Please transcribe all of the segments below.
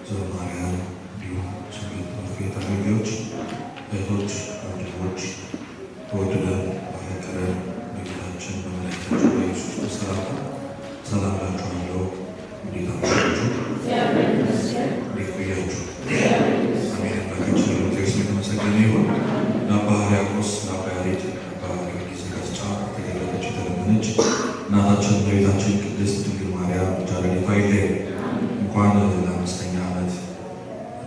ዘማሪያን እንዲሁም ስሜት አገልጋዮች፣ እህቶች፣ ወንድሞች ተወደደን ባፈቀረን በጌታችን በመድኃኒታችን በኢየሱስ ክርስቶስ ሰላም እላችኋለሁ። እንዴት አመሻችሁ? እንዴት ቆያችሁ? አሜን። አምላካችን እግዚአብሔር ስም የተመሰገነ ይሁን። ለአባ ሕርያቆስ፣ ለአባ ያሬድ፣ ለአባ ጊዮርጊስ ዘጋስጫ የተገለጠች የተለመነች እናታችን እመቤታችን ቅድስት ድንግል ማርያም ጃረኔታ አይለየን። እንኳን ለአምስተኛ ዓመት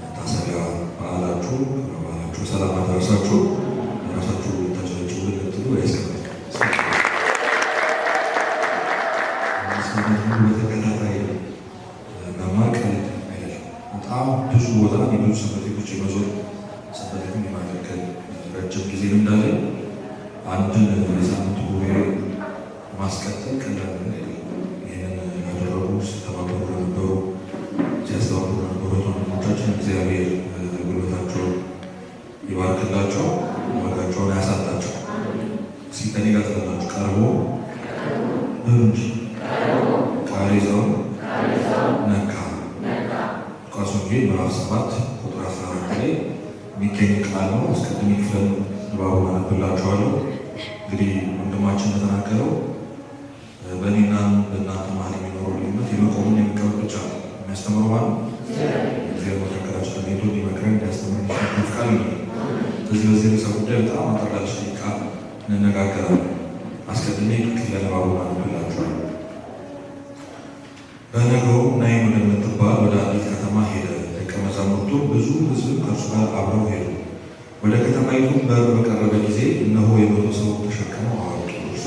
መታሰቢያ በዓላችሁ በዓላችሁ ሰላም አደረሳችሁ። ራሳችሁ ታጨበጭቡ ልትሉ ያስቀምጥ በተከታታይ መማር ቀልድ አይደለም። በጣም ብዙ ቦታ የብዙ ሰንበት ቤቶች የመዞር ሰንበት ቤትን የማገልገል ረጅም ጊዜ እንዳለ አንድን የሳምንት ጉባኤ ማስቀጠል ቀላል አይደለም። ይህንን ያደረጉ ሲተባበሩ ነበሩ፣ ሲያስተባብሩ ነበሩ ወንድሞቻችን። እግዚአብሔር ጉልበታቸውን ይባርክላቸው፣ ዋጋቸውን አያሳጣቸው። ከኔ ጋር ትላላችሁ ቀርቦ እንጂ ቃሬዛውን ነካ። ሉቃስ ወንጌል ምዕራፍ 7 ቁጥር 14 ላይ የሚገኝ ቃል ነው። አስቀድሜ ክፍል ንባቡን አነብላችኋለሁ። እንግዲህ ወንድማችን እንደተናገረው በእኔና በእናንተ መሀል የሚኖረው ልዩነት የመቆሙን የሚቀበል ብቻ ነው። የሚያስተምረው ማለት እግዚአብሔር መካከላችን ተገኝቶ እንዲመክረን እንዲያስተምር ፍቃድ ነው። በዚህ ርዕሰ ጉዳይ በጣም አጠራለች ደቂቃ እንነጋገራለን። አስቀድሜ ክፍለ ንባቡን አነብላችኋለሁ። በነገው ናይን ወደምትባል ወደ አንዲት ከተማ ሄደ። ደቀ መዛሙርቱ ብዙ ሕዝብ ከእርሱ ጋር አብረው ሄዱ። ወደ ከተማይቱም በር በቀረበ ጊዜ እነሆ የመቶ ሰው ተሸክመው አወጡ። እርሱ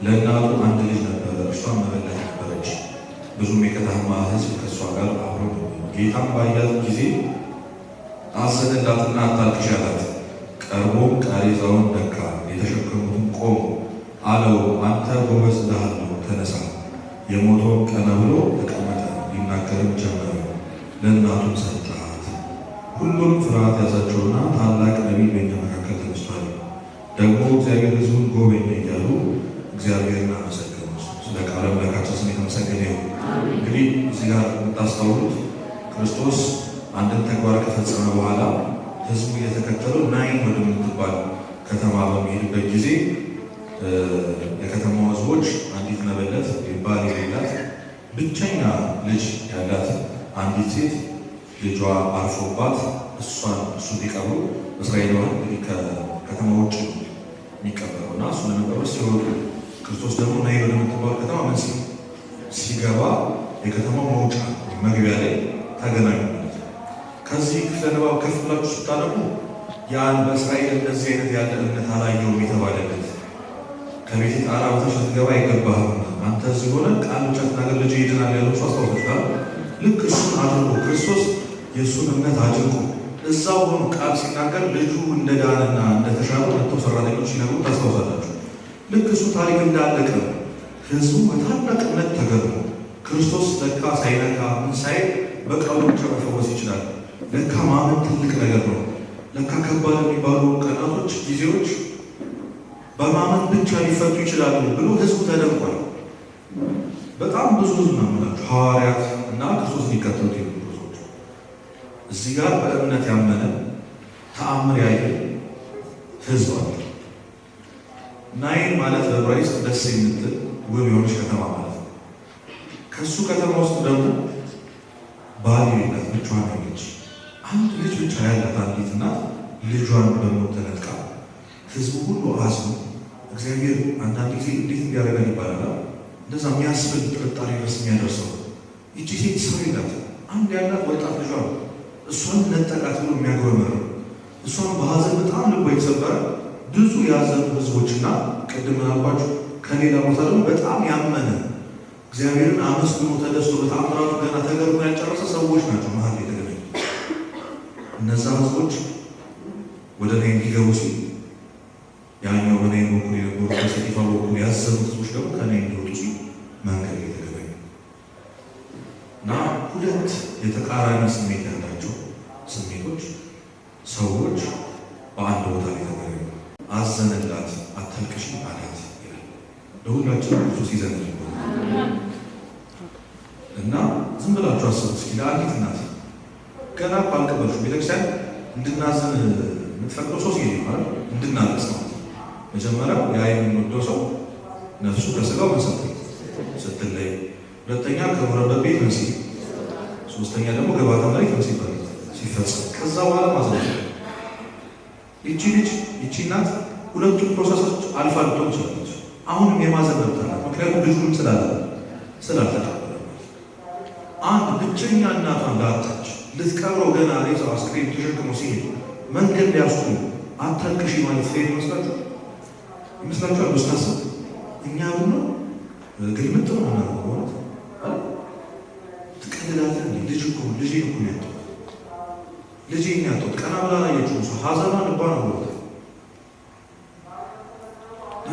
ለእናቱ አንድ ልጅ ነበረ፣ እርሷም መበለት ነበረች። ብዙም የከተማ ሕዝብ ከእሷ ጋር አብረው ነበሩ። ጌታም ባያት ጊዜ አዘነላትና አታልቅሽ አላት። ቀርቦም ቃሬዛውን ነካ፣ የተሸከሙትን ቆሙ። አለው አንተ ጎበዝ እልሃለሁ ተነሳ። የሞተውን ቀና ብሎ ተቀመጠ፣ ሊናገርም ጀመረ። ለእናቱም ሰጣት። ሁሉም ፍርሃት ያዛቸውና ታላቅ ነቢይ በእኛ መካከል ተነስቷል፣ ደግሞ እግዚአብሔር ሕዝቡን ጎበኘ እያሉ እግዚአብሔርን አመሰገኑ። ስለ ቃለ አምላካችን ስም የተመሰገነ ይሁን። እንግዲህ እዚህ ጋር የምታስታውሉት ክርስቶስ አንድን ተግባር ከፈጸመ በኋላ ሕዝቡ እየተከተለው ናይን ወደምትባል ከተማ በሚሄድበት ጊዜ የከተማው ሕዝቦች አንዲት መበለት ባል የሌላት ብቸኛ ልጅ ያላት አንዲት ሴት ልጇ አርፎባት እሱ ሊቀብሩ እስራኤላውያን እንግዲህ ከከተማ ውጭ የሚቀበረው እና እሱ ለመቀበር ሲወጡ ክርስቶስ ደግሞ ናይን ወደምትባል ከተማ ምን ሲገባ የከተማው መውጫ መግቢያ ላይ ተገናኙ ማለት ነው። ከዚህ ክፍለ ንባብ ከፍ ብላችሁ ስታነቡ ያን በእስራኤል እንደዚህ አይነት ያለ እምነት አላየውም የተባለለት ከቤት ጣራ ወጥተሽ ልትገባ አይገባህም፣ አንተ እዚህ ሆነ ቃል ብቻ ተናገር ልጅ ይድናል ያለው ሰው አስታውሳችኋል። ልክ እሱን አድርጎ ክርስቶስ የእሱን እምነት አድርጎ እዛው ሆኖ ቃል ሲናገር ልጁ እንደዳነና እንደተሻለ መጥተው ሰራተኞች ሲነግሩ ታስታውሳላችሁ። ልክ እሱ ታሪክ እንዳለቀ ህዝቡ በታላቅ እምነት ተገርሞ ክርስቶስ ለካ ሳይነካ ምን ሳይል በቃሉ ብቻ መፈወስ ይችላል፣ ለካ ማመን ትልቅ ነገር ነው፣ ለካ ከባድ የሚባሉ ቀናቶች ጊዜዎች በማመን ብቻ ሊፈቱ ይችላሉ ብሎ ህዝቡ ተደንቋል። በጣም ብዙ ህዝብ ነው የምላችሁ ሐዋርያት እና ክርስቶስ ሊከተሉት የሚሉ ሰዎች እዚህ ጋር በእምነት ያመነ ተአምር ያየ ህዝብ አለ። ናይን ማለት በዕብራይስጥ ደስ የምትል ውብ የሆነች ከተማ ማለት ነው። ከእሱ ከተማ ውስጥ ደግሞ ባል የሌላት ብቻዋን ያለች አንድ ልጅ ብቻ ያላት አንዲት እናት ልጇን በሞት ተነጥቃ ህዝቡ ሁሉ አዝኖ እግዚአብሔር አንዳንድ ጊዜ እንዴት እንዲያደርገን ይባላል። እንደዛ የሚያስብል ጥርጣሬ ድረስ የሚያደርሰው ይቺ ሴት ሰው የላት አንድ ያላት ወጣት ልጇ እሷን ነጠቃት ብሎ የሚያጎረመር እሷን በሀዘን በጣም ልቦ የተሰበረ ብዙ ያዘኑ ህዝቦችና ቅድም ምናልባችሁ ከሌላ ቦታ ደግሞ በጣም ያመነ እግዚአብሔርን አመስግኖ ተደስቶ በተአምራቱ ገና ተገርሞ ያልጨረሰ ሰዎች ናቸው መሀል የተገናኙ። እነዛ ህዝቦች ወደ ላይ እንዲገቡ ሲል ያኛው በናይን በኩል የነበሩ በሴቲቷ በኩል ያዘኑት ህዝቦች ደግሞ ከናይን እንዲወጡ ሲል መንገድ የተገናኙ እና ሁለት የተቃራኒ ስሜት ያላቸው ስሜቶች ሰዎች በአንድ ቦታ ላይ ተገናኙ። አዘነላት፣ አታልቅሽ አላት ይላል። ለሁላችን ክርስቶስ ይዘንልን እና ዝም ብላችሁ አስቡት እስኪ ለአንዲት እናት ገና ባልቀበልሽ ቤተክርስቲያን እንድናዝን የምትፈቅደው ሶስት ጊዜ ማለት እንድናለቅስ ነው። መጀመሪያው ያ የምንወደው ሰው ነፍሱ ከስጋው ምን ስትለይ፣ ሁለተኛ ከኖረበት ቤት ምን ሲል፣ ሶስተኛ ደግሞ ገባታ ላይ ምን ሲባል ሲፈጸም፣ ከዛ በኋላ ማዘን። ይቺ ልጅ ይቺ እናት ሁለቱም ፕሮሰሶች አልፋ ልትሆን ትችላለች። አሁንም የማዘን መብት አላት። ምክንያቱም ልጁንም ስላልተቀበለ አንድ ብቸኛ እናቷን ላጣች ልትቀብረው ገና ሬሳው አስክሬን ተሸክሞ ሲሄድ መንገድ ሊያስቆሙ አታልቅሺ ማለት ፌር ይመስላችኋል? ብስታስብ እኛ ብሎ ግልምጥ ነው ሆነት ትቀልላለን። ልጅ እኮ ልጄ እኮ ያጣሁት ልጄ ያጣሁት ቀና ብላ ላየችው ሰው ሀዘኗ ልቧ ነው ሆነት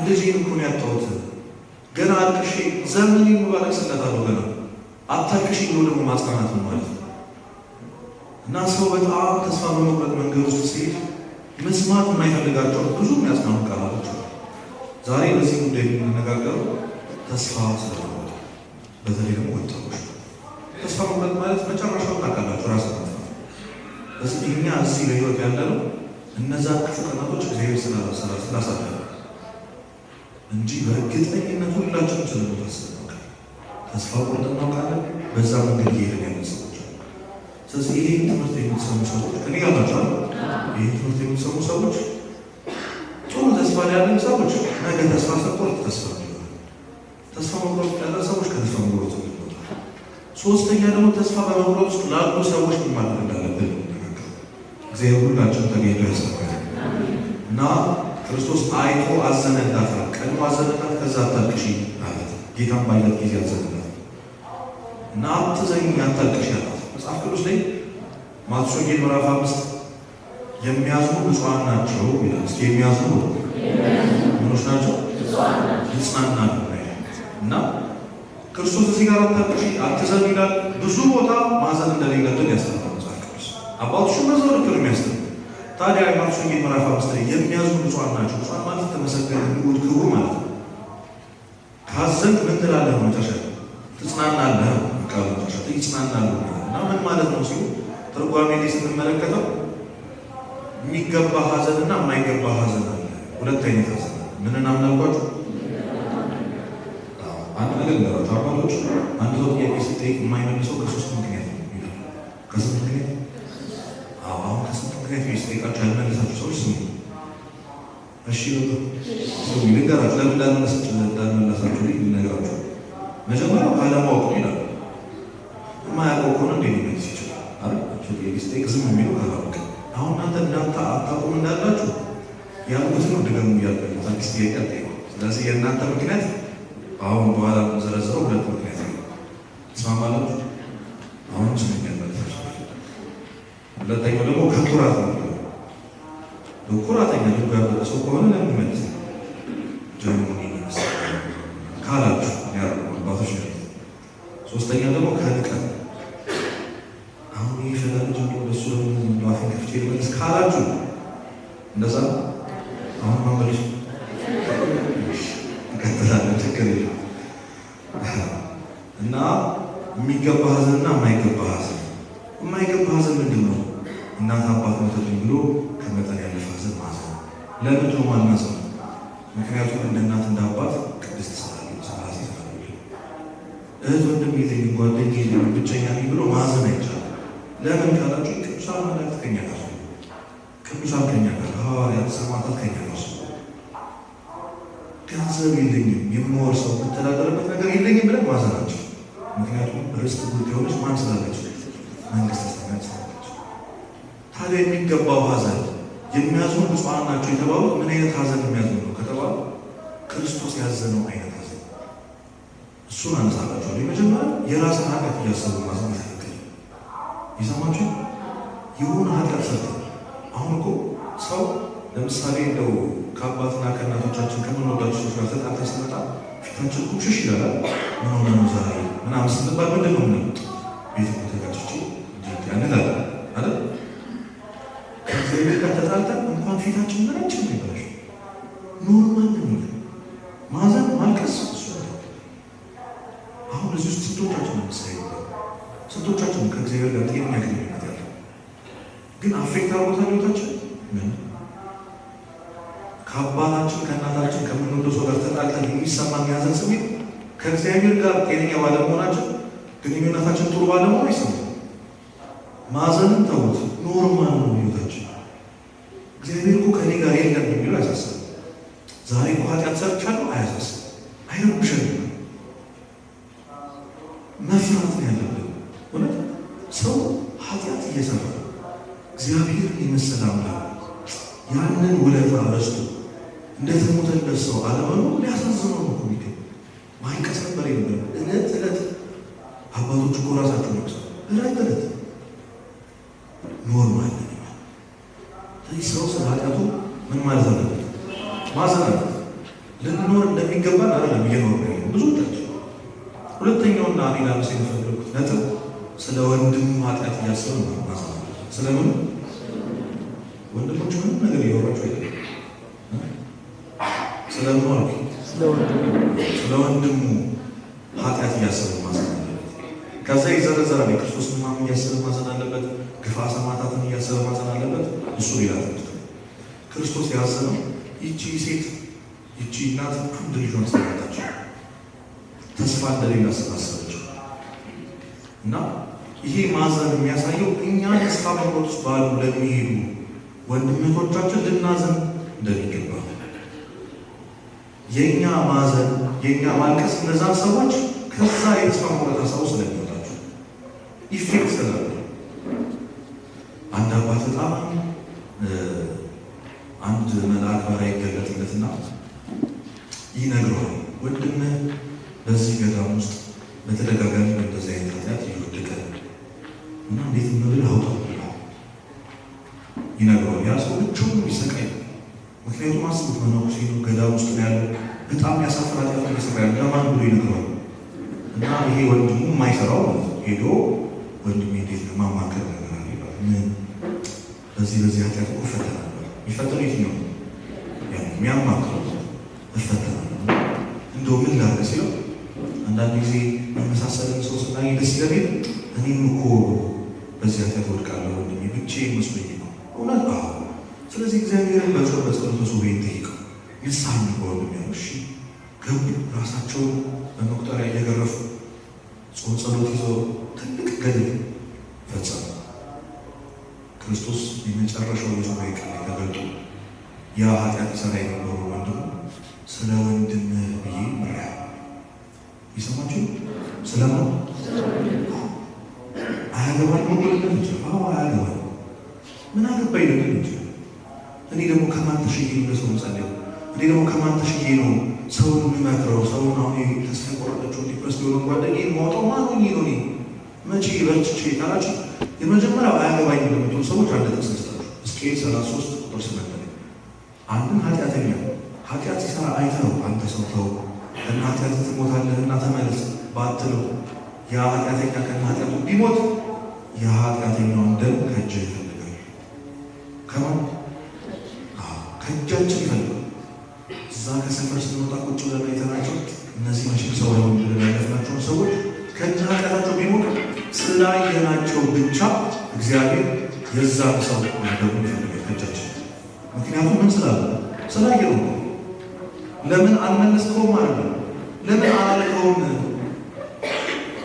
ልጄን እኮ ያጣሁት ገና አልቅሼ ዘመኔ ባለቅስለታለሁ ገና አታልቅሺ ብሎ ደግሞ ማጽናናት ነው ማለት ነው። እና ሰው በጣም ተስፋ በመቁረጥ መንገድ ውስጥ ሲሄድ መስማት የማይፈልጋቸው ብዙ የሚያጽናኑ ቃላቶች አሉ። ዛሬ በዚህ ጉዳይ የምንነጋገረው ተስፋ ስለመቁረጥ፣ በተለይ ደግሞ ወጣቶች ተስፋ መቁረጥ ማለት መጨረሻው ታውቃላችሁ ራስ ማጥፋት። ስለዚህ እኛ እዚህ በህይወት ያለነው እነዛ ክፉ ቀናቶች እግዚአብሔር ስላሳለፈ እንጂ በእርግጠኝነት ሁላችንም ስለምታስብ ተስፋ ቆርጠን እናውቃለን። በዛ መንገድ እየሄድን ያለ ሰዎች አሉ። ስለዚህ ይህን ትምህርት የምትሰሙ ሰዎች እኔ ያላቸዋል። ይህን ትምህርት የምትሰሙ ሰዎች ጥሩ ተስፋ ላይ ያለን ሰዎች ነገ ተስፋ ሰቆርጥ ተስፋ ተስፋ መቁረጥ ያለ ሰዎች ከተስፋ መቁረጥ ይወጣል። ሶስተኛ ደግሞ ተስፋ በመቁረጥ ውስጥ ላሉ ሰዎች ምን ማድረግ እንዳለብን እግዚአብሔር ሁላችን ተገኝቶ ያሳካል እና ክርስቶስ አይቶ አዘነላት፣ ቀድሞ አዘነላት። ከዛ አታልቅሺ አላት። ጌታን ባየት ጊዜ አዘነላት እና አትዘኝ አታልቅሺ አላት። መጽሐፍ ቅዱስ ላይ ማቴዎስ ወንጌል ምዕራፍ 5 የሚያዝኑ ብፁዓን ናቸው ይላል። እስኪ የሚያዝኑ ምኖች ናቸው? ይጽናናሉ። እና ክርስቶስ እዚህ ጋር አታልቅሺ አትዘኝ ይላል። ብዙ ቦታ ማዘን እንደሌለብን ያስተምራል መጽሐፍ ቅዱስ። አባቶቹ በዛው ልክ ነው የሚያስተምሩ። ታዲያ ማቴዎስ ወንጌል ምዕራፍ 5 ላይ የሚያዝኑ ብፁዓን ናቸው። ብፁዓን ማለት ተመሰገነ ንጉድ ክቡር ማለት ነው። ካዘንክ ምን ትላለህ? መጨረሻ ትጽናናለህ። ቃሉ መጨረሻ ይጽናናሉ እና ምን ማለት ነው ሲሉ ትርጓሜ ላይ ስንመለከተው የሚገባ ሀዘንና የማይገባ ሀዘን አለ። ሁለት አይነት ሀዘን ምንን አምናልኳችሁ? አንድ ነገር ነገራቸው አባቶች አንድ ሰው ጥያቄ ሲጠይቅ የማይመልሰው ከሶስት ምክንያት ነው ይላል። ከስንት ምክንያት? አሁን ከስንት ምክንያት ሲጠይቃቸው ያልመለሳችሁ ሰዎች ስሙ። እሺ ልንገራችሁ፣ ለምን እንዳልመለሳችሁ ልነግራችሁ። መጀመሪያ ካለማወቅ ነው ይላል። የማያውቀው ከሆነ እንዴት ሊመልስ ይችላል? ስጠይቅ ዝም የሚለው ካላወቀ። አሁን እናንተ አታውቁም እንዳላችሁ ያልኩት ነው ድገሙ እያለ አዲስ ጥያቄ አልጠይቁ። ስለዚህ የእናንተ ምክንያት አሁን በኋላ ዘረዘረው ሁለት ምክንያት ነው። ትስማማላችሁ? አሁን ስምኛ መለሳችሁ። ሁለተኛው ደግሞ ከኩራት ነው። ኩራተኛ ልብ ያበጠ ሰው ከሆነ ለምን መልስ ጀርሞኒ ካላችሁ ያሉ አባቶች ነው። ሶስተኛ ደግሞ ከንቀት አሁን ይፈላል እንጂ ወደሱ ለምን አፍን ከፍቼ ልመልስ ካላችሁ እንደዛ አሁን ማመልሽ እንቀጥላለን። ችግር የለም እና የሚገባ ሀዘንና የማይገባ ሀዘን። የማይገባ ሀዘን ምንድን ነው? እናት አባት ሞተብኝ ብሎ ከመጠን ያለፈ ሀዘን ማዘን። ለምንድን ነው ማናዘን? ምክንያቱም እንደ እናት እንደ አባት ቅድስት ስላሴ እህት ወንድም የለኝም ጓደኛ የለኝም ብቸኛ ነኝ ብሎ ማዘን አይቻልም። ለምን ካላችሁ ቅዱሳን መላእክት ከኛ ጋር ነው። ቅዱሳን ከኛ ጋር፣ ሐዋርያት ሰማዕታት ከኛ ጋር ነው። ገንዘብ የለኝም የምወርሰው የምተዳደርበት ነገር የለኝም ብለን ማዘናቸው። ምክንያቱም ርስት ጉልት የሆነች ማን ስላለች? መንግስተ ሰማያት ስላለች። ታዲያ የሚገባው ሀዘን የሚያዝኑ ብፁዓን ናቸው የተባሉት ምን አይነት ሀዘን የሚያዝኑ ነው ከተባሉ ክርስቶስ ያዘነው አይነት ሀዘን እሱን አነሳላችኋል። የመጀመሪያ የራስን ኃጢአት እያሰቡ ማዘን ይተክል ይሰማችሁ። የሆነ ኃጢአት ሰርተ አሁን እኮ ሰው ለምሳሌ እንደው ከአባትና ከእናቶቻችን ከምንወዳቸው ሰዎች ጋር ተጣልተን ስንመጣ ፊታችን ቁሽሽ ይላል። ምን ሆነ ነው ዛሬ ምናምን ስንባል ምንድን ነው ምንመጥ ቤት ተጋጭቼ ያንላል አይደል? ከእግዚአብሔር ጋር ተጣልተን እንኳን ፊታችን ምናችን ነው ይባላል። ኖርማል ነው ማዘን ማልቀስ እሱ ነው። አሁን እዚህ ውስጥ ስንቶቻችን ነው ምሳሌ ስንቶቻችን ከእግዚአብሔር ጋር ጤነኛ ግንኙነት ያለ ግን አፌክት አድርጎታል ህይወታችን። ምን ከአባታችን ከእናታችን ከምንወደው ሰው ጋር ተጣልተን የሚሰማን ያዘን ስሜት ከእግዚአብሔር ጋር ጤነኛ ባለመሆናችን ግንኙነታችን ጥሩ ባለመሆን አይሰማም። ማዘንን ተውት፣ ኖርማል ነው ህይወታችን። እግዚአብሔር እኮ ከኔ ጋር የለም የሚለው አያሳስብም። ዛሬ እኮ ኃጢአት ሰርቻለሁ አያሳስብም፣ አይረብሸንም። መፍራት ነው ያለብን። እውነት ሰው ኃጢአት እየሰራ እግዚአብሔር የመሰለ አምላክ ያንን ውለታ ረስቶ እንደተሞተለት ሰው አለመኖር ሊያሳዝነው ነው እኮ የሚገኝ ማይቀስ ነበር የነበረ እለት እለት አባቶች እኮ ራሳቸው ነው እለት እለት ኖርማል ነው። ስለዚህ ሰው ስለ ኃጢአቱ ምን ማለት አለበት? ማዘን አለበት። ልንኖር እንደሚገባን አይደለም እየኖር ነው ብዙዎቻችን። ሁለተኛውና እኔ ላነሳ የፈለኩት ነጥብ ስለ ወንድሙ ኃጢአት እያሰቡ ነው ማዘን አለበት። ስለምን ወንድሞች ምንም ነገር እያወራቸው አይደለም። ስለምን አልኩ? ስለ ወንድሙ ኃጢአት እያሰቡ ማዘን አለበት። ከዛ ይዘረዘራል። የክርስቶስ ሕማም እያሰበ ማዘን አለበት። ግፋ ሰማዕታትን እያሰበ ማዘን አለበት። እሱ ሌላ ትምህርት ነው። ክርስቶስ ያዘነው ይቺ ሴት ይቺ እናት አንድ ልጇን ስለመጣች ተስፋ እንደሌላ ስላሰበች እና ይሄ ማዘን የሚያሳየው እኛ ተስፋ መቁረጥ ውስጥ ባሉ ለሚሄዱ ወንድሞቻችን ልናዘን እንደሚገባ የእኛ ማዘን የእኛ ማልቀስ እነዛን ሰዎች ከዛ የተስፋ መቁረጥ ሀሳቡ ስለሚወጣቸው ኢፌክት ስላለ አንድ አባት በጣም አንድ መልአክ ባሪያ ይገለጥለትና ይነግረዋል። ወንድምህ በዚህ ገዳም ውስጥ በተደጋጋሚ በእንደዚህ አይነት ኃጢአት እየወደቀ እና እንዴት ምብል አውጣው ይነግረዋል። ያ ሰው ብቻውን ይሰቃይ። ምክንያቱም አስቡት፣ መነኩሴ ነው፣ ገዳም ውስጥ ነው ያለው። በጣም ያሳፍር ኃጢአት እየሰራ ያለ ለማን ብሎ ይነግረዋል። እና ይሄ ወንድሙ የማይሰራው ሄዶ ወንድሜ እንዴት ነው ማማከር ነገር አለ ይባል። ምን በዚህ ኃጢአት እኮ እፈተናለሁ። የሚፈተነው የትኛው ነው? የሚያማክረው እፈተናለሁ። እንደው ምን ላድርግ ሲለው አንዳንድ ጊዜ የመሳሰለን ሰው ስናገኝ ደስ ይለኝ። እኔም እኮ በዚህ ኃጢአት ወድቃለሁ ወንድሜ ብቻዬን መስሎኝ ነው። እውነት? አዎ። ስለዚህ እግዚአብሔርን በጸሎት ሰው ቤት ጠይቀው ንስሐ እንግባ ወንድሜ። እሺ ገቡ። ራሳቸውን በመቁጠሪያ እየገረፉ ጾም ጸሎት ይዘው ትልቅ ገድል ፈጸሙ። ክርስቶስ የመጨረሻው የሱባኤ ቀን ተገልጦ ያ ኃጢአት ይሰራ የነበሩ ወንድሙ ስለ ወንድም ብዬ ምሪያ ይሰማችሁ። ስለምን አያገባኝ ሞግልልን ይችላል። አዎ አያገባኝ። ምን አገባኝ ልልን ይችላል። እኔ ደግሞ ከማን ተሽዬ ነው ለሰው ምጸልየው? እኔ ደግሞ ከማን ተሽዬ ነው ሰውን የምመክረው? ሰውን አሁን ተስፋ የቆረጠችው ዲፕረስ ሊሆነ ጓደኛዬ ማውጣው ማን ሆኜ ነው? እኔ መቼ በርችቼ ካላችሁ የመጀመሪያው አያገባኝ ለምትሉ ሰዎች አንድ ተሰስታችሁ ሕዝቅኤል 33 ቁጥር 8 አንድን ኃጢአተኛ ኃጢአት ሲሰራ አይተው አንተ ሰው ተው ከእነ ኃጢአት ትሞታለህና ተመለስ ባትለው ያ ኃጢአተኛ ከእነ ኃጢአቱ ቢሞት የኃጢአተኛውን ደም ከእጅህ ይፈልጋል። ከማን? ከእጃችን ይፈልጋል። እዛ ከሰፈር ስንወጣ ቁጭ ብለን አይተናቸው እነዚህ መቼም ሰው ነው ብለን ያለፍናቸውን ሰዎች ከእነ ኃጢአታቸው ቢሞት ስላየናቸው ብቻ እግዚአብሔር የዛን ሰው ደሙ ይፈልጋል ከእጃችን። ምክንያቱም ምን ስላለ? ስላየው ነው። ለምን አልመለስከውም ማለት ነው። ለምን አላለከውም?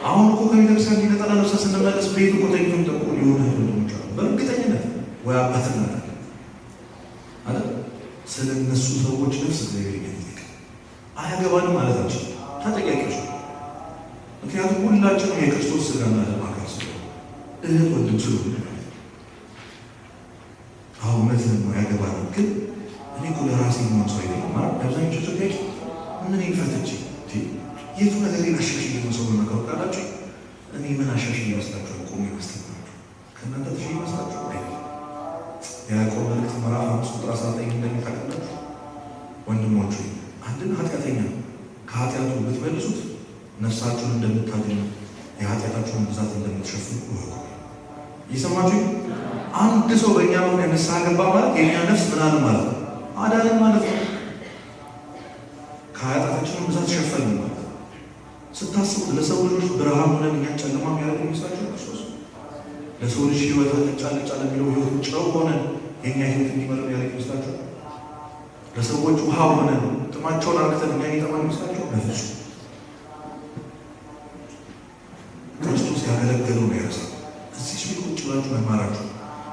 አሁን እኮ ከቤተክርስቲያን ሊነጠላ ለብሳ ስንመለስ ቤት እኮ ተኝቶም ጠቁ ሊሆነ ወንድሞች አሉ። በእርግጠኝነት ወይ አባትነት አለ ስለ እነሱ ሰዎች ነፍስ እግዚአብሔር ይገኝልክ። አያገባንም ማለታችን ተጠያቂዎች ነው። ምክንያቱም ሁላችንም የክርስቶስ ሥጋና ደም አካል ስለሆነ እህት ወንድም ስለሆነ አሁን እውነትህን ነው ያገባንም። ግን እኔ እኮ ለራሴ መሆን ሰው አይደለም ማለት አብዛኞቹ ጥያቄ ምን ይፈትች የቱ ነገር አሻሽዬ ነው ሰው መመካው ካላችሁ እኔ ምን አሻሽዬ ይመስላችኋል? ቆሜ ይመስላችኋል? ከእናንተ ተሽዬ ይመስላችሁ? አይደለም። የያዕቆብ መልእክት ምዕራፍ 5 ቁጥር 19 እንደሚታቀላችሁ ወንድሞቹ አንድን ኃጢአተኛ ከኃጢአቱ ብትመልሱት ነፍሳችሁን እንደምታድኑ የኃጢአታችሁን ብዛት እንደምትሸፍኑ እወቁ። እየሰማችሁ አንድ ሰው በእኛ ምክንያት ንስሐ ገባ ማለት የእኛ ነፍስ ምናል ማለት ነው፣ አዳንን ማለት ነው። ከኃጢአታችንን ብዛት ሸፈንን ማለት ስታስቡት ለሰው ልጆች ብርሃን ሆነን እኛን ጨለማ የሚያደርግ ይመስላችሁ? ክርስቶስ ለሰው ልጅ ህይወት አልጫ ለሚለው ህይወት ጨው ሆነን የኛ ህይወት እንዲመረው ያለ ይመስላችኋል? ለሰዎች ውሃ ሆነን ጥማቸውን አርክተን እኛ የሚጠማን ይመስላችኋል? በፍጹም። ክርስቶስ ያገለገለው ነው ያረሳል። እዚህ ቤት ቁጭ ብላችሁ መማራችሁ፣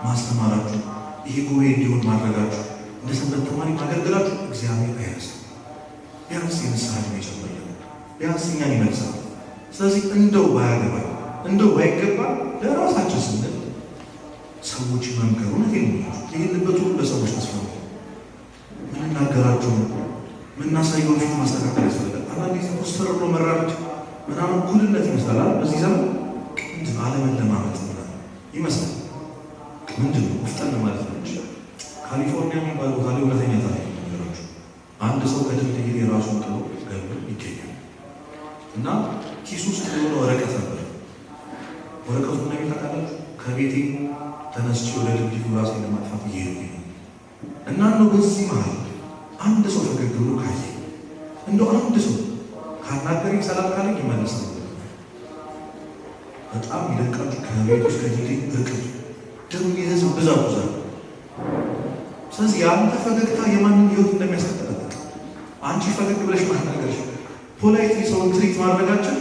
ማስተማራችሁ፣ ይሄ ጉባኤ እንዲሆን ማድረጋችሁ፣ እንደ ሰንበት ተማሪ ማገልገላችሁ እግዚአብሔር አይረሳም። ቢያንስ የንስሐ ዕድሜ ይጨምርልን፣ ቢያንስ እኛን ይመልሳል። ስለዚህ እንደው ባያገባ እንደው ባይገባ ለራሳችን ስንል ሰዎች መምከሩ እውነቴን ነው። ይህንበት ሁሉ ለሰዎች ተስፋ ነው። ምንናገራቸው ምናሳየውን ፊት ማስተካከል ያስፈልጋል። አንዳንድ ጊዜ ኮስተር ብሎ መራመድ ምናምን እኩልነት ይመስላል። በዚህ ዘመን ምንድን አለመለማመጥ ምናምን ይመስላል። ምንድን ነው ውፍጠን ማለት ነው። ካሊፎርኒያ የሚባል ቦታ ላይ እውነተኛ ታሪክ ነገራችሁ። አንድ ሰው ከድልድይ የራሱን ጥሎ ገብ ይገኛል እና ኪስ ውስጥ የሆነ ወረቀት ነበር። ወረቀቱ እና ታውቃላችሁ፣ ከቤቴ ተነስቼ ወደ ድልድዩ ራሴን ለማጥፋት እየሄድኩኝ ነው እና እንደው በዚህ መሀል አንድ ሰው ፈገግ ብሎ ካየ እንደው አንድ ሰው ካናገረኝ ሰላም ካለኝ ይመለሳል። በጣም ይደንቃችሁ። ከቤት ውስጥ ከድልድይ ርቀቱ ደግሞ የህዝብ ብዛት። ስለዚህ የአንተ ፈገግታ የማንን ህይወት እንደሚያስቀጥልበት አንቺ ፈገግ ብለሽ ማናገርሽ፣ ፖላይትሊ ሰውን ትሪት ማድረጋችን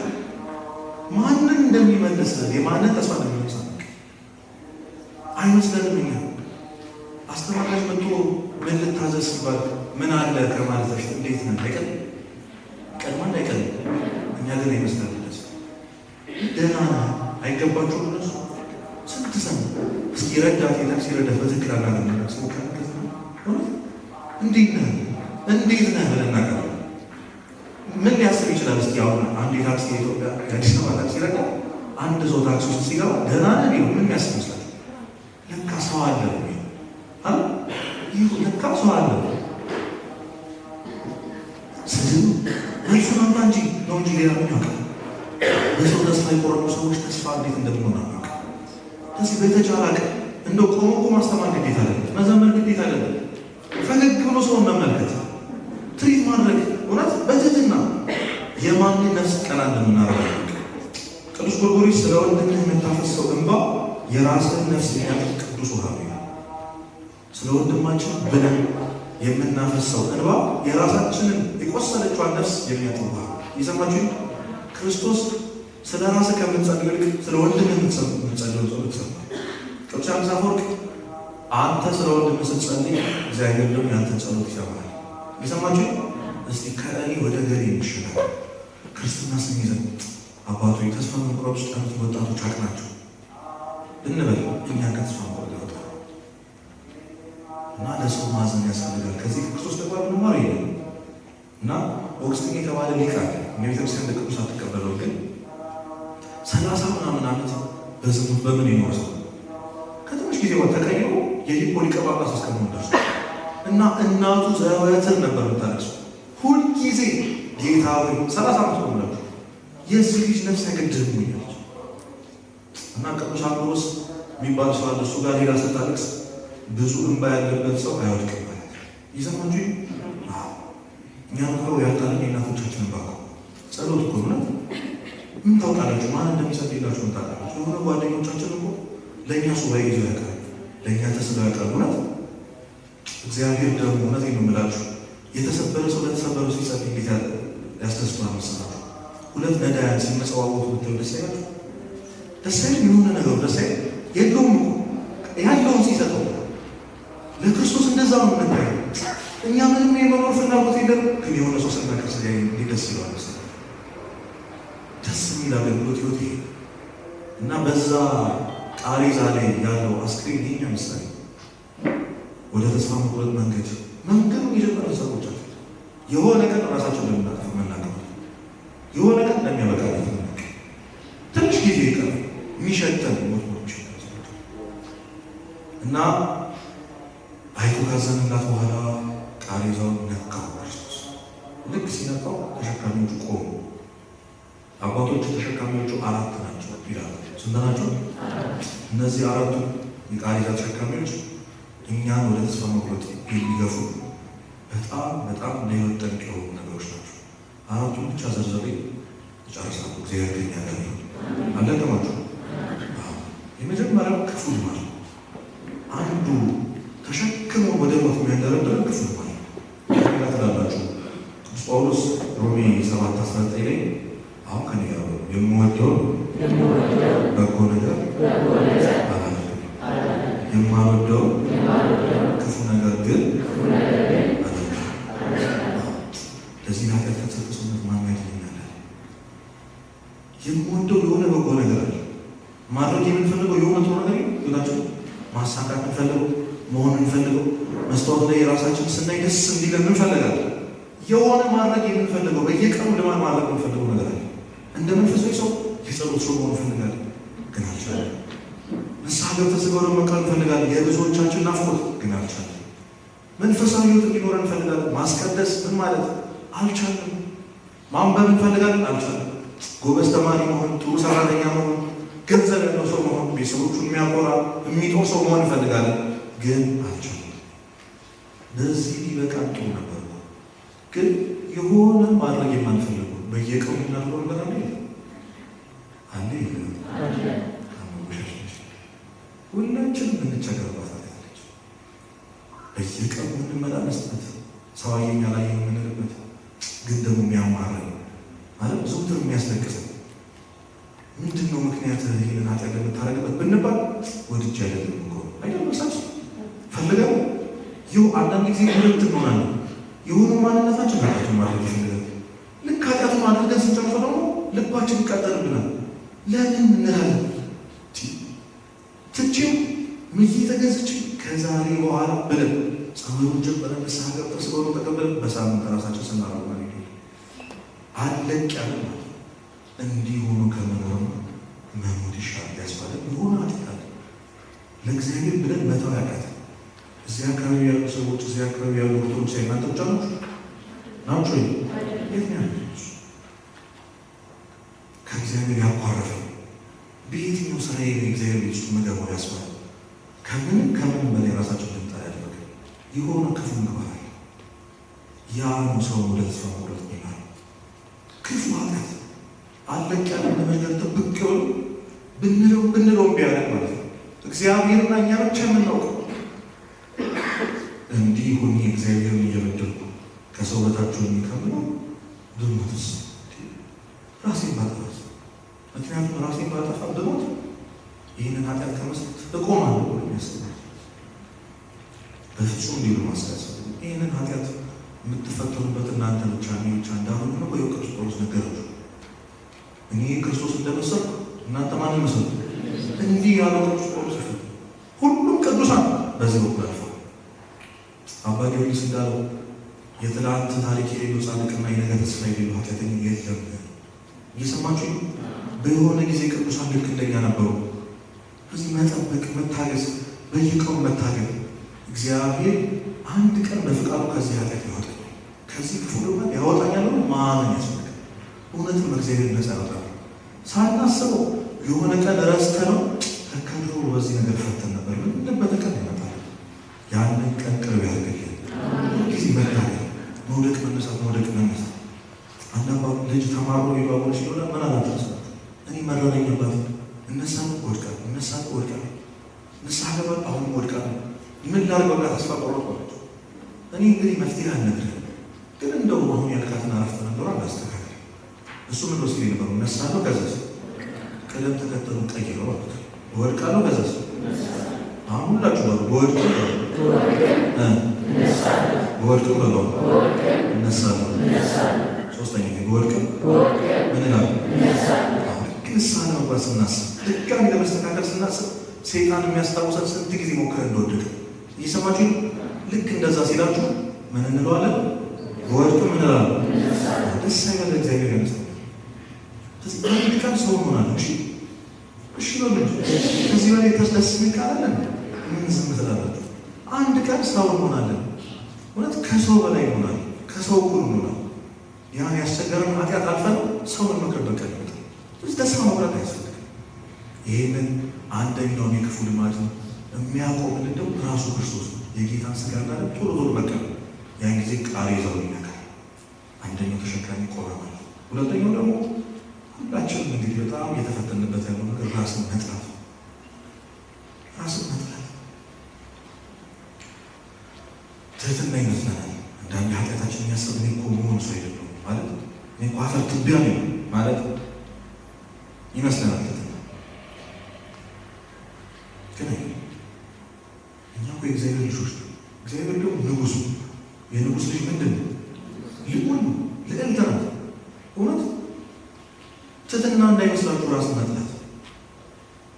ማንን እንደሚመልስ የማንን ተስፋ እንደሚመልስ አይመስለንም። እኛ አስተማሪዎች መጥቶ ምን ልታዘዝ ሲባል ምን አለ ከማለት በፊት እንዴት ነን አይቀር ቀድማን አይቀር። እኛ ግን አይመስለንም። ደህና ነህ አይገባችሁም። እነሱ ስንት ሰው እስኪ ረዳት የታክሲ ረዳት በትክክል አናገር ሰው እንዴት ነህ ብለን እናቀርብ። ምን ሊያስብ ይችላል? እስኪ አሁን አንድ የታክሲ የኢትዮጵያ የአዲስ አበባ ታክሲ ረዳት አንድ ሰው ታክሲ ውስጥ ሲገባ ደህና ነህ ቢሆን ምን ያስብ ይመስላል? ለካ ሰው አለ ይሁ ለካ ሰው አለ። ስድብ መልሱን አምጣ እንጂ ነው እንጂ ሌላ ምን ያውቃል? በሰው ተስፋ የቆረጡ ሰዎች ተስፋ እንዴት እንደምሆን አናውቅ። ስለዚህ በተቻለ አቅም እንደው ቆሞ ማስተማር ግዴታ አለ፣ መዘመር ግዴታ አለ። ፈገግ ብሎ ሰውን መመልከት፣ ትሪት ማድረግ እውነት በትህትና የማንን ነፍስ ቀና እንደምናረጋግ ቅዱስ ጎርጎርዮስ ስለ ወንድምህ የምታፈሰው እንባ የራስህን ነፍስ የሚያጥብ ቅዱስ ውሃ ነው። ስለ ወንድማችን ብለን የምናፈሰው እንባ የራሳችንን የቆሰለችዋን ነፍስ የሚያጥብ ውሃ። የሰማችሁ ክርስቶስ ስለ ራስህ ከምትጸልዩ ይልቅ ስለ ወንድምህ የምትጸልየው ጸሎት ሰማ። ቅዱስ ዮሐንስ አፈወርቅ አንተ ስለ ወንድምህ ስትጸልይ እግዚአብሔር ደግሞ ያንተን ጸሎት ይሰማል። የሰማችሁ እስቲ ከእኔ ወደ ገሬ ይሻላል ክርስትና ስም ይዘን አባቶ ተስፋ መቁረጥ ውስጥ ያሉት ወጣቶች አቅናቸው እንበል። እኛ ከተስፋ መቁረጥ ያወጣ እና ለሰው ማዘን ያስፈልጋል። ከዚህ ክርስቶስ ተግባር ምንማር ይሄ እና ኦግስቲን የተባለ ሊቅ አለ። ቤተክርስቲያን ቅዱስ አትቀበለው፣ ግን 30 ምናምን ዓመት በዝሙት በምን ይኖር ሰው ከትንሽ ጊዜ ተቀይሮ የሂፖ ሊቀ ጳጳስ እስከመሆን ደርሶ እና እናቱ ዘወትር ነበር የምታለቅሰው ሁልጊዜ ጌታ ሆይ 30 ዓመት ሆነ የዚህ ልጅ ነፍስ አይገድልም ይላል እና ቅዱስ አምብሮስ የሚባል ሰው አለ። እሱ ጋር ሌላ ስታለቅስ ብዙ እንባ ያለበት ሰው አይወድቅም ማለት ይሰማ እንጂ እኛ ነው ያልታለን የእናቶቻችን እንባ ጸሎት እኮ ነው። ምን ታውቃላችሁ? ማን እንደሚጸልይላችሁ ታውቃላችሁ? የሆነ ጓደኞቻችን እኮ ለእኛ ሱባኤ ይዘው ያውቃል፣ ለእኛ ተስለው ያውቃል። እውነት እግዚአብሔር ደግሞ እውነቴን ነው የምላችሁ የተሰበረ ሰው ለተሰበረ ሲጸልይ እንዴት ያስደስቷል መሰላችሁ? ሁለት ነዳያን ሲመጸዋወቱ ብትው ደስ ይላል። ደስ ይላል። የሆነ ነገሩ ደስ ይላል። የለውም ያለውን ሲሰጠው ለክርስቶስ እንደዛው ነው ነገር። እኛ ምንም የመኖር ፍላጎት የለም፣ ግን የሆነ ሰው ስናከስ ላይ ደስ ይላል። ደስ የሚል አገልግሎት ህይወት ይሄ እና በዛ ቃሪዛ ላይ ያለው አስክሬን ይሄኛ ምሳሌ ወደ ተስፋ መቁረጥ መንገዱ የጀመረ ሰዎች አሉ። የሆነ ቀን ራሳቸው እንደምናጠፋ መናገር የሆነ ቀን እንደሚያበቃ ትንሽ ጊዜ ይቀር የሚሸተን ሞቶች እና አይቶ ካዘንላት በኋላ ቃሬዛውን ነካው ክርስቶስ። ልክ ሲነካው ተሸካሚዎቹ ቆሙ። አባቶቹ ተሸካሚዎቹ 4 ናቸው ይላሉ። ስንት ናቸው? እነዚህ 4ቱ የቃሬዛ ተሸካሚዎች እኛን ወደ ተስፋ መቁረጥ የሚገፉ በጣም ለህይወት ጠንቅ የሆኑ ነገሮች ናቸው። 4ቱን ብቻ ዘርዘሬ ይጨርሳሉ። እግዚአብሔር ከእኛ ጋር ይሁን። አለቀማችሁ? የመጀመሪያ የመጀመሪያው ክፉ ልማድ ነው። አንዱ ተሸክሞ ወደ ሞት የሚያደረድር ክፉ ልማድ ነው። ሌላ ትላላችሁ ቅዱስ ጳውሎስ ሮሜ 7:19 ላይ አሁን ከኔ ጋር የምወደው በጎ ነገር አላደርግም፣ የማልወደው ክፉ ነገር ግን ለዚህ ኃጢአት ከተሰጠሰነት ማማየት ይናላል። የምወደው የሆነ በጎ ነገር አለ። ማድረግ የምንፈልገው የሆነ ጥሩ ነገር ይላችሁ ማሳካት እንፈልገው መሆን እንፈልገው መስታወት ላይ የራሳችን ስናይ ደስ እንዲለን እንፈልጋለን። የሆነ ማድረግ የምንፈልገው በየቀኑ ልማድ ማድረግ የምንፈልገው ነገር አለ። እንደ መንፈሳዊ ሰው የጸሎት ሰው መሆን እንፈልጋለን፣ ግን አልቻለም። ንስሐ ገብተን ሥጋውን መቀበል እንፈልጋለን፣ የብዙዎቻችን ናፍቆት ግን አልቻለም። መንፈሳዊ ሕይወት እንዲኖረን እንፈልጋለን፣ ማስቀደስ ምን ማለት አልቻለም። ማንበብ እንፈልጋለን፣ አልቻለም። ጎበዝ ተማሪ መሆን፣ ጥሩ ሰራተኛ መሆን፣ ገንዘብ ያለው ሰው መሆን፣ ቤተሰቦቹን የሚያኮራ የሚጦር ሰው መሆን እንፈልጋለን፣ ግን አልቻለም። በዚህ ሊበቃን ጥሩ ነበር፣ ግን የሆነ ማድረግ የማንፈልገው በየቀኑ እናድርገው ነገር አለ ሁላችንም እንቸገርባት አለች። በየቀኑ የምንመላለስበት ሰው አየኝ አላየኝ የምንልበት ግን ደግሞ የሚያማረን ማለት ዘውትር የሚያስለቅሰን ምንድን ነው ምክንያት ይህንን ኃጢአት ለምታረግበት ብንባል ወድጄ አይደለም እኮ አይደመሳች ፈልገው ይሁ አንዳንድ ጊዜ ሁለት እንሆናለን። የሆኑ ማንነታችን ኃጢአቱን ማድረግ ይፈልጋል። ልክ ኃጢአቱን አድርገን ስንጨርሰው ደግሞ ልባችን ይቃጠልብናል። ለምን እንላለን? ትቼው ምይ ተገዝቼ ከዛሬ በኋላ ብለን ጸበሉን ጀምረን ንስሐ ገብተን ሥጋውን ተቀብለን በሳምንት ራሳችን ስናረጉ አለቅ ያለ ማለት እንዲህ ሆኖ ከመኖር መሞት ይሻላል ያስባለን። የሆነ ኃጢአት አለ ለእግዚአብሔር ብለን መተው ያቃተን። እዚህ አካባቢ ያሉ ሰዎች እዚህ አካባቢ ያሉ ኦርቶዶክስ እናንተ ብቻ ናቸው። የት ነው ያለ ከእግዚአብሔር ያቋረፈ በየትኛው ስራ የእግዚአብሔር ቤት ውስጥ መገባው ያስባል። ከምንም በላይ ራሳቸው ልምጣ ያደረገ የሆነ ክፉ ምግባር ያ ነው ሰው ወደ ተስፋ መውረድ ይላል። ክፉ ኃጢአት አለቅ ያለ ለመንገድ ጥብቅ ብንለው ቢያደርግ ማለት ነው። እግዚአብሔርና እኛ ብቻ የምናውቀው እንዲህ ሆኜ እግዚአብሔርን እየበደልኩ ከሰው በታች የሚከምነው ብሞትስ ራሴን ባጠፋ፣ ምክንያቱም ራሴን ባጠፋ ብሞት ይህንን ኃጢአት ከመስጠት እቆማለሁ ብሎ የሚያስባል በፍጹም እንዲሉ ማስያሰብ ይህንን ኃጢአት የምትፈተኑበት እናንተ ብቻ እኔ ብቻ እንዳሆነ ነው። ወይ ቅዱስ ጳውሎስ ነገራችሁ። እኔ ክርስቶስ እንደመሰልኩ እናንተ ማን መሰሉ? እንዲህ ያለው ቅዱስ ጳውሎስ ይፈ ሁሉም ቅዱሳን በዚህ በኩል አልፈዋል። አባ ጊዮርጊስ እንዳለው የትላንት ታሪክ የሌለው ጻድቅና የነገ ተስፋ የሌለው ኃጢአተኛ የለም። እየሰማችሁ በየሆነ ጊዜ ቅዱሳን ልክ እንደኛ ነበሩ። እዚህ መጠበቅ፣ መታገዝ፣ በየቀኑ መታገል እግዚአብሔር አንድ ቀን በፍቃዱ ከዚህ ኃጢአት ያወጣኛል፣ ከዚህ ክፉ ልማድ ያወጣኛል ብሎ ማመን ያስፈልጋል። እውነትም እግዚአብሔር ነፃ ያወጣል። ሳናስበው የሆነ ቀን ረስተነው ተከድሮ በዚህ ነገር ፈተን ነበር ምንበት ቀን ይመጣል። ያንን ቀን ቅርብ ያደርግልን። ጊዜ መታገል፣ መውደቅ መነሳት፣ መውደቅ መነሳት። አንዳንድ ልጅ ተማሮ የባቦች ሲሆነ ምን አላቸው? እኔ መረረኝባት እነሳን ወድቃል፣ እነሳን ወድቃል፣ ንስሐ ገባ አሁን ወድቃል። ምን ላድርገው? ተስፋ ቆረጥኩ አላቸው። እኔ እንግዲህ መፍትሄ አልነግርህም፣ ግን እንደው አሁን ያልካትን አረፍተ ነገሯ አላስተካክል። እሱ ምን ወስድ ነበሩ? እነሳለሁ፣ ከዛስ ቅደም ተከተሉ ቀይረው አሉት። ወድቃለሁ፣ ከዛስ አሁን ሁላችሁ በሉ በወድቅ በወድቅ በሉ እነሳለሁ። ሶስተኛ በወድቅ ምን እላለሁ? ንስሐ ለመግባት ስናስብ ድጋሚ ለመስተካከል ስናስብ ሰይጣን የሚያስታውሰን ስንት ጊዜ ሞክረን እንደወደቀ እየሰማችሁ። ልክ እንደዛ ሲላችሁ ምን እንለዋለን? በወድቅ ምን እላለሁ? ደስ አይበለ እግዚአብሔር ያነሳ። አንድ ቀን ሰው እንሆናለን። እሺ በሉ። ከዚህ በላይ ደስ የሚል ቃል አለን? ምን ዝም ትላላችሁ? አንድ ቀን ሰው እንሆናለን። እውነት ከሰው በላይ እንሆናለን። ከሰው እኩል እንሆናለን። ያን ያስቸገረን ኃጢአት አልፈን ሰውን መቅረብ በቀል ይመጣል። ተስፋ መቁረጥ አያስፈልግም። ይህንን አንደኛውን የክፉ ልማድ የሚያቆምን እንደው ራሱ ክርስቶስ የጌታን ስጋና ደም ቶሎ ቶሎ መቀበል። ያን ጊዜ ቃሬዛው ይነካል። አንደኛው ተሸካሚ ቆመናል። ሁለተኛው ደግሞ ሁላችንም እንግዲህ በጣም እየተፈተንበት ያለው ነገር ራስን መጥላት። ትህትና ይመስለናል። አንዳንድ ኃጢአታችን የሚያስብ እኔ እኮ መሆን ሰው አይደለም ማለት እኔ እኮ አፈር ትቢያ ነኝ ማለት ይመስለናል። ትህትና ግን እኛ እኮ የእግዚአብሔር ልጆች ነው። እግዚአብሔር ደግሞ ንጉሱ የንጉስ ልጅ ምንድን ነው? ልዑል ነው። ልዕልት ናት። እውነት ትህትና እንዳይመስላችሁ ራስን መጥላት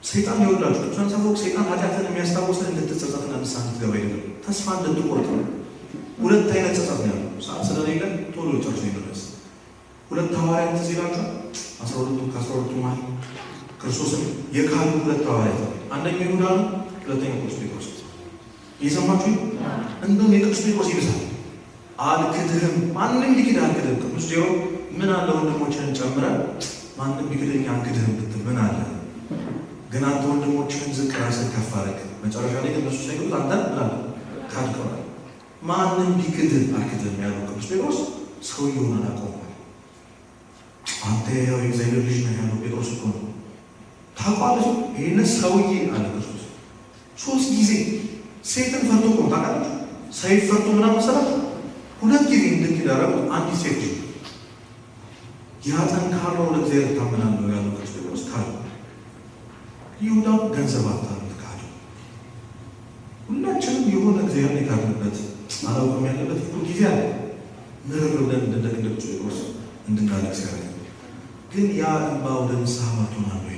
ሰይጣን ይወዳችሁ ቅዱሳን ሰዎች ሰይጣን ኃጢአትን የሚያስታውስን እንድትጸጸትና ንስሐ እንድትገባ አይደለም፣ ተስፋ እንድትቆርጥ ነው። ሁለት አይነት ጸጸት ነው ያለው። ሰዓት ስለሌለን ቶሎ ጨርሶ ይደረስ። ሁለት ሐዋርያት ትዝ ይላችኋል። 12ቱ ከ12ቱ መሀል ክርስቶስን የካዱ ሁለት ሐዋርያት፣ አንደኛው ይሁዳ ነው፣ ሁለተኛው ቅዱስ ጴጥሮስ። እየሰማችሁ እንደውም የቅዱስ ጴጥሮስ ይብሳል። አልክድህም፣ ማንም ቢክድህ አልክድህም። ቅዱስ ጄሮ ምን አለ ወንድሞችህን ጨምረህ ማንም ቢክደኝ አልክድህም ብትል ምን አለ? ግን አንተ ወንድሞችህን ዝቅ ራስህን ከፍ አድርግ። መጨረሻ ላይ እነሱ ሳይሉት አንተን ምን አለ? ካድከዋል። ማንም ቢክድህ አልክድህም ያለው ቅዱስ ጴጥሮስ ሰውየውን አላውቀውም። አንተ ያው የእግዚአብሔር ልጅ ነህ ያለው ጴጥሮስ እኮ ነው። ታውቃለህ? ይህን ሰውዬ አለ ክርስቶስ 3 ጊዜ ሴትን ፈርቶ እኮ ታውቃለህ? ሰይፍ ፈርቶ ምናምን መሰራት 2 ጊዜ እንድንክድ ያደረጉት አንዲት ሴት ልጅ ያጠንካራው ለእግዚአብሔር ታምናለህ ያለው ቅዱስ ጴጥሮስ ካለ ይሁዳ ገንዘብ አታሉት ካለ ሁላችንም የሆነ እግዚአብሔር የካድንበት አላውቅም ያለበት ሁሉ ጊዜ አለ። ምርር ብለን እንደ ቅዱስ ጴጥሮስ እንድናለቅስ ያደርጋል። ግን ያ እንባ ወደ ንስሐ ማቶናል ነው።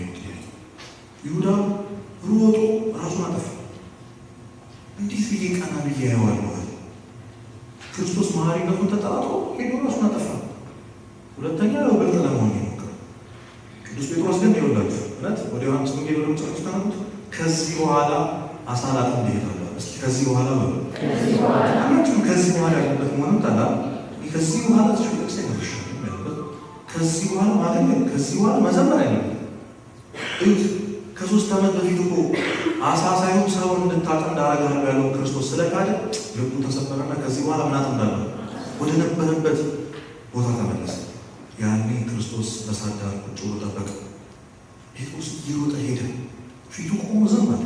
ይሁዳ ሮጦ ራሱን አጠፋ። እንዴት ብዬ ቀና ብዬ ያየዋለሁ? ክርስቶስ መሐሪነቱን ተጠራጥሮ ሄዶ ራሱን አጠፋ። ሁለተኛ ብልጥ ለመሆን ይሞክራል። ቅዱስ ጴጥሮስ ግን ይወላችሁ እውነት ወደ ዮሐንስ ወንጌል ወደ መጨረሻ ታነቡት። ከዚህ በኋላ አሳ ላጥምድ እሄዳለሁ። እስኪ ከዚህ በኋላ በሉ ከዚህ በኋላ ያለበት መሆኑን ታላ ከዚህ በኋላ ተሽለክሰ ይመርሻል ያለበት ከዚህ በኋላ ማለት ነው። ከዚህ በኋላ መዘመር አይደለም። ከ3 ዓመት በፊት እኮ አሳ ሳይሆን ሰውን እንድታጠምድ አደርግሃለሁ ያለው ክርስቶስ ስለካደ ልቡ ተሰበረና ከዚህ በኋላ ምን አጠምዳለሁ ወደ ነበረበት ቦታ ተመለሰ። ያኔ ክርስቶስ በሳዳር ቁጭ ብሎ ጠበቀ። ጴጥሮስ እየሮጠ ሄደ። ፊቱ ቆሞ ዝም አለ።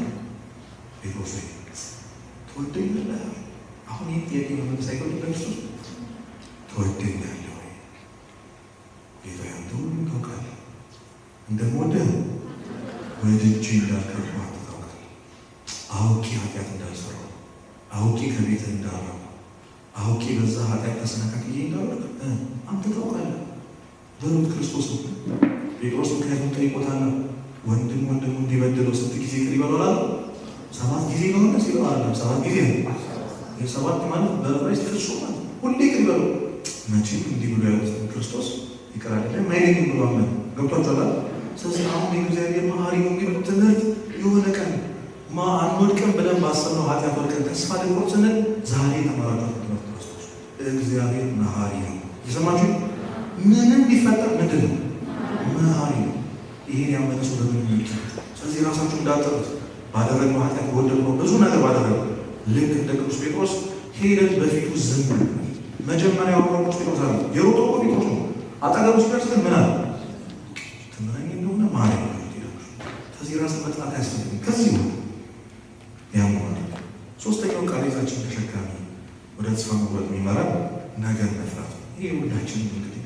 ጴጥሮስ ትወደኛለህ? አሁን ይህ ጥያቄ መመለስ አይቀርም። ክርስቶስ ትወደኛለህ ወይ? ጌታ ያንተ ሁሉም ታውቃለህ። እንደምወደህ ወድጄ እንዳልከፋህ ታውቃለህ። አውቄ ኃጢአት እንዳልሰራሁ፣ አውቄ ከቤት እንዳልራኩ፣ አውቄ በዛ ኃጢአት ተሰናካክዬ እንዳልወድቅ አንተ ታውቃለህ በሉት ክርስቶስ ነው። ጴጥሮስ ምክንያቱም ጠይቆታል። ወንድም ወንድሙ እንዲበድለው ስንት ጊዜ ይቅር ይበላል? 7 ጊዜ ነው እንዴ? ሲለው አይደለም 7 ጊዜ ነው። የ7 ማለት በዕብራይስጥ ፍጹም ማለት ሁሌ ይቅር ይበሉ። መቼም እንዲህ ብሎ ያሉት ክርስቶስ ይቅር አይደለም ማይለኝ ብሎ አመን ገብቷችኋል። ስለዚህ አሁን የእግዚአብሔር መሐሪ ነው የሚል ትምህርት የሆነ ቀን አንወድቅም ብለን ባሰብነው ኃጢአት ወድቀን ተስፋ ልንቆርጥ ስንል ዛሬ የተማራችሁት ትምህርት ክርስቶስ እግዚአብሔር መሐሪ ነው። የሰማችሁ ምንም ቢፈጠር ምንድን ነው? መሐሪ ነው። ይሄን ያመነ ሰው ደግሞ ይችላል። ስለዚህ ራሳችሁ እንዳጠሩት ባደረግነው ኃጢአት ወደድነው ብዙ ነገር ባደረግነው ልክ እንደ ቅዱስ ጴጥሮስ ሄደን በፊቱ ዝም መጀመሪያ ያወራው ቅዱስ ጴጥሮስ አለ። የሮጠው ጴጥሮስ ነው። አጠገቡ ሲደርስ ግን ምን አለ? ትምረኝ እንደሆነ መሐሪ ነው ይላል። ስለዚህ ራስ መጥላት አያስፈልግም። ከዚህ ነው ያሟል። ሶስተኛው ቃል ይዛችን ተሸካሚ ወደ ተስፋ መቁረጥ የሚመራ ነገር መፍራት። ይሄ ሁላችንም እንግዲህ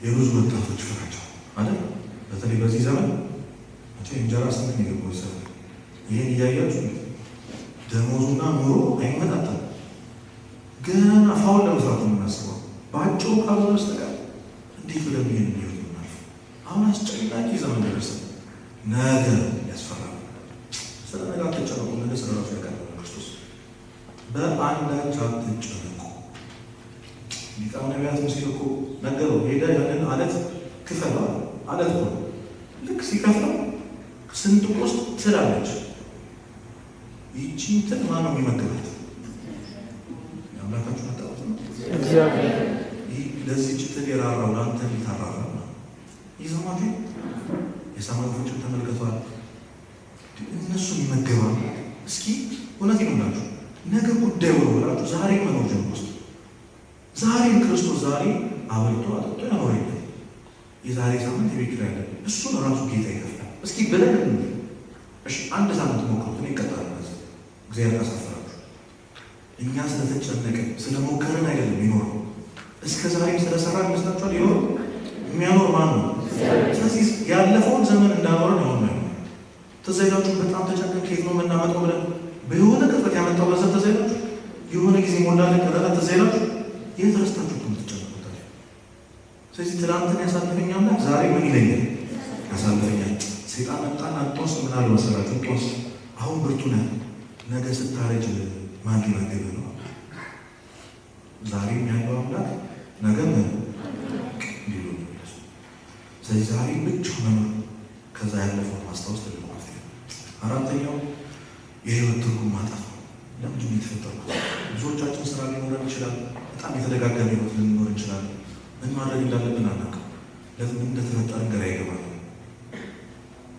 የብዙ ወጣቶች ፍራቻ አይደል? በተለይ በዚህ ዘመን እንጀራ ስንት የሚገባው ሰው ይህን እያያችሁ ደሞዙና ኑሮ አይመጣጠም። ገና ፋውን ለመስራት የምናስበው በአጭሩ ካልሆነ በስተቀር እንዴት ብለን ይሄን ሊሆን ይሆናል? አሁን አስጨናቂ ዘመን ደረሰ። ነገር ያስፈራል። ስለ ነገር አትጨነቁ፣ ነገ ስለ ራሱ ያቀርባል ክርስቶስ። በአንዳች አትጨነቁ። ሊቃነ ነቢያት ሲል እኮ ነገረው ሄደ ያንን አለት ክፈል አለት ነው። ልክ ሲከፍለው ስንጥቅ ውስጥ ትላለች። ይቺ እንትን ማነው የሚመገባት? የአምላካችሁ መጣሁት ነው እግዚአብሔር። ለዚህች ትል የራራው ለአንተ የሚታራራ ይዘማችሁ የሰማይ ወፎችን ተመልከቷል። እነሱን ይመገባሉ። እስኪ እውነት ይሆናችሁ ነገ ጉዳይ ሆኖ ብላችሁ ዛሬ መኖር ጀምሮ ውስጥ ዛሬም ክርስቶስ ዛሬ አበልቶ አጠጥቶ ያኖር የለ የዛሬ ሳምንት የቤት ኪራይ አለ። እሱን ራሱ ጌታ ይከፍላል። እስኪ ብለን እሺ 1 ሳምንት ሞክሩት። እኔ ይቀጣል እግዚአብሔር ካሳፈራችሁ እኛ ስለተጨነቀን ስለሞከረን አይደለም ይኖረው። እስከ ዛሬም ስለሰራ ይመስላችኋል? ይኖረው የሚያኖር ማን ነው? ስለዚህ ያለፈውን ዘመን እንዳኖረን አሁን ነው። ትዝ ይላችሁ በጣም ተጨንቀን ከየት ነው የምናመጣው ብለን በየሆነ ቅጽበት ያመጣው ገንዘብ ትዝ ይላችሁ? የሆነ ጊዜ ሞላለን ቀረጠ ትዝ ይላችሁ? የት ረስታችሁ ትጨነቁታል? ስለዚህ ትናንትን ያሳልፈኝ አምላክ ዛሬ ምን ይለኛል? ያሳልፈኛል። ሴጣን መጣና ጦስ ምን አለ መሰላችሁ? ጦስ አሁን ብርቱ ነህ፣ ነገ ስታረጅ ማን ሊመግብህ ነው? ዛሬም ያለው አምላክ ነገም እንዲሉ ነው። ስለዚህ ዛሬ ብቻ መኖር ከዛ ያለፈው ማስታወስ ትልቁ መፍትሄ ነው። አራተኛው የህይወት ትርጉም ማጣት ነው። ለምንድን ነው የተፈጠረው? ብዙዎቻችን ስራ ሊኖረን ይችላል። በጣም የተደጋገመ ህይወት ልንኖር እንችላለን። ምን ማድረግ እንዳለብን አናውቅም። ለምን እንደተፈጠረን ግራ ይገባል።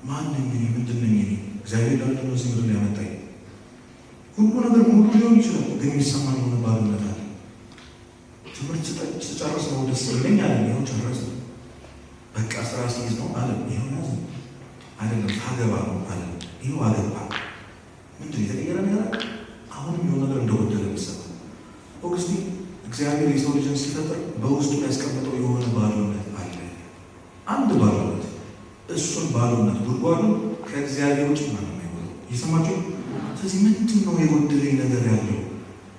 ማን ነኝ እኔ? ምንድን ነኝ እኔ? እግዚአብሔር ለምንድን ነው እዚህ ምድር ያመጣኝ? ሁሉ ነገር ሙሉ ሊሆን ይችላል፣ ግን የሚሰማን የሆነ ባዶነት አለ። ትምህርት ስጨርስ ነው ደስ ይለኝ አለ። ይኸው ጨረስ። በቃ ስራ ሲይዝ ነው አለ። ይኸው ያዝ አይደለም። ታገባ ነው አለ። ይኸው አገባ። ምንድን የተቀየረ ነገር አለ? አሁንም የሆነ ነገር እንደወደደ የሚሰማ ኦገስቲን እግዚአብሔር የሰው ልጅን ሲፈጥር በውስጡ ያስቀመጠው የሆነ ባዶነት አለ። አንድ ባዶነት፣ እሱን ባዶነት ጉድጓዱን ከእግዚአብሔር ውጭ ማንም አይወጣም። እየሰማችሁ? ስለዚህ ምንድን ነው የጎደለኝ ነገር ያለው?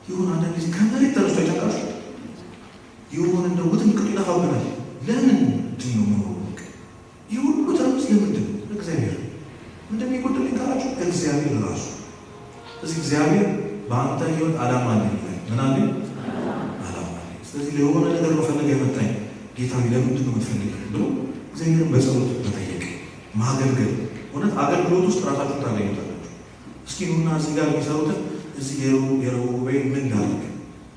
የሆነ አንዳንድ ጊዜ ከመሬት ተነስቶ አይጨንቃችሁ? የሆነ እንደ ውጥንቅጡ ይጠፋብናል። ለምንድን ነው መኖሩ? ይህ ሁሉ ተረምስ ለምንድን ነው? እግዚአብሔር ምንድን ነው የጎደለኝ ካላችሁ እግዚአብሔር ራሱ። ስለዚህ እግዚአብሔር በአንተ ህይወት ዓላማ አለኝ ይላል። ምን አለኝ? ዓላማ አለኝ። ስለዚህ ለሆነ ነገር መፈለግ አይመጣኝ። ጌታ ለምንድን ነው የምትፈልግ ብሎ እግዚአብሔርን በጸሎት መጠየቅ፣ ማገልገል። እውነት አገልግሎት ውስጥ ራሳችሁን ታገኙታላችሁ። እስኪ ኑና እዚህ ጋር የሚሰሩትን እዚህ የረቡዕ ጉባኤ ምን ላድርግ?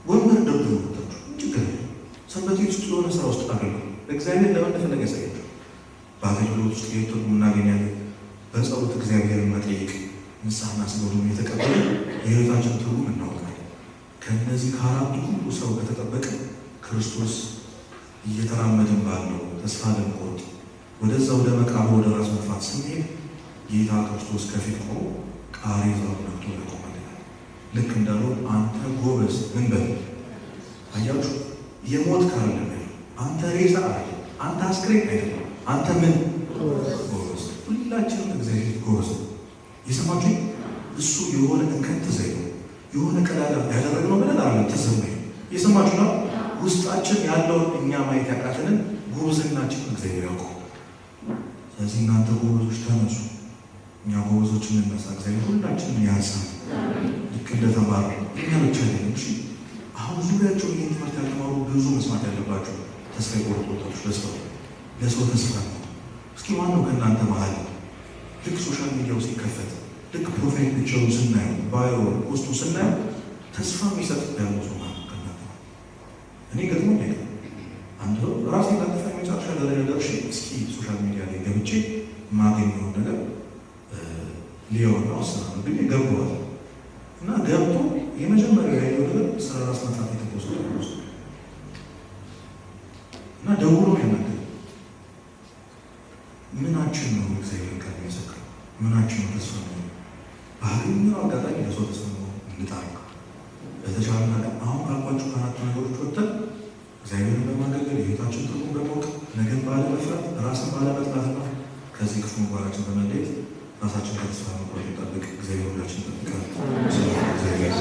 ወንበር ደብሩ ወጣችሁ ችግር ሰንበት ውስጥ የሆነ ስራ ውስጥ አገልግሉ። እግዚአብሔር ለምን እንደፈለገ ያሳያችሁ። በአገልግሎት ውስጥ የትርጉም እናገኛለን። በጸሎት እግዚአብሔርን መጠየቅ፣ ንስሐና ስግደት የተቀበለ የህይወታችን ትርጉም እናውቃለን። ከእነዚህ ከአራቱ ሁሉ ሰው ከተጠበቀ ክርስቶስ እየተራመድን ባለው ተስፋ ለመቆርጥ ወደዛ ወደ መቃብር ወደ ራስ መጥፋት ስንሄድ ጌታ ክርስቶስ ከፊት ቆሞ ቃሬዛውን ነክቶ ያቆመልናል። ልክ እንዳለው አንተ ጎበዝ ምን በል አያችሁ፣ የሞት ካለ አንተ ሬሳ አለ፣ አንተ አስክሬን አይደለም፣ አንተ ምን ጎበዝ። ሁላችንም እግዚአብሔር ጎበዝ የሰማችሁ። እሱ የሆነ እንከን ተዘይቶ የሆነ ቀዳዳ ያደረግነው ብለን አለ ተሰማኝ። የሰማችሁ ነው። ውስጣችን ያለውን እኛ ማየት ያቃተንን ጎበዝናችን እግዚአብሔር ያውቀው። ስለዚህ እናንተ ጎበዞች ተነሱ፣ እኛ ጎበዞች እንነሳ። እግዚአብሔር ሁላችንም ያንሳል። ልክ እንደተማሩ እኛ ብቻ አይደለም። እሺ አሁን ዙሪያቸው ይህን ትምህርት ያልተማሩ ብዙ መስማት ያለባቸው ተስፋ የቆረጡ ወጣቶች ለሰው ተስፋ ነው። እስኪ ማነው ከእናንተ መሀል ልክ ሶሻል ሚዲያው ሲከፈት ልክ ፕሮፋይል ፒክቸሩ ስናየው ባዮ ፖስቱ ስናየው ተስፋ የሚሰጥ ያለው ሰው ከእናንተ እኔ ገጥሞኝ አይደለም። አንድ ራሴ ላጠፋ የመጨረሻ ደረጃ ደርሼ እስኪ ሶሻል ሚዲያ ላይ ገብቼ የማገኘውን ነገር ሊሆን ወስናለሁ ብዬ ገባዋል እና ገብቶ የመጀመሪያው ያየው ነገር ስለ ራስ መጥፋት የተፖስተ እና ደውሎ ያናገር ምናችን ነው እግዚአብሔር ጋር የሚያሰክረው? ምናችን ነው ተስፋ ነው? ባገኘው አጋጣሚ ለሰው ተስፋ ነው እንድታርቅ በተቻለ ነገር አሁን ካልኳችሁ ከአራቱ ነገሮች ወጥተን እግዚአብሔርን በማገልገል የህይወታችን ትርጉም በማወቅ ነገን ባለመፍራት ራስን ባለመጥላትና ከዚህ ክፉ ምግባራችን በመለየት ራሳችን ከተስፋ መቁረጥ ይጠብቅ። እግዚአብሔር ሁላችን ይጠብቃል። እግዚአብሔር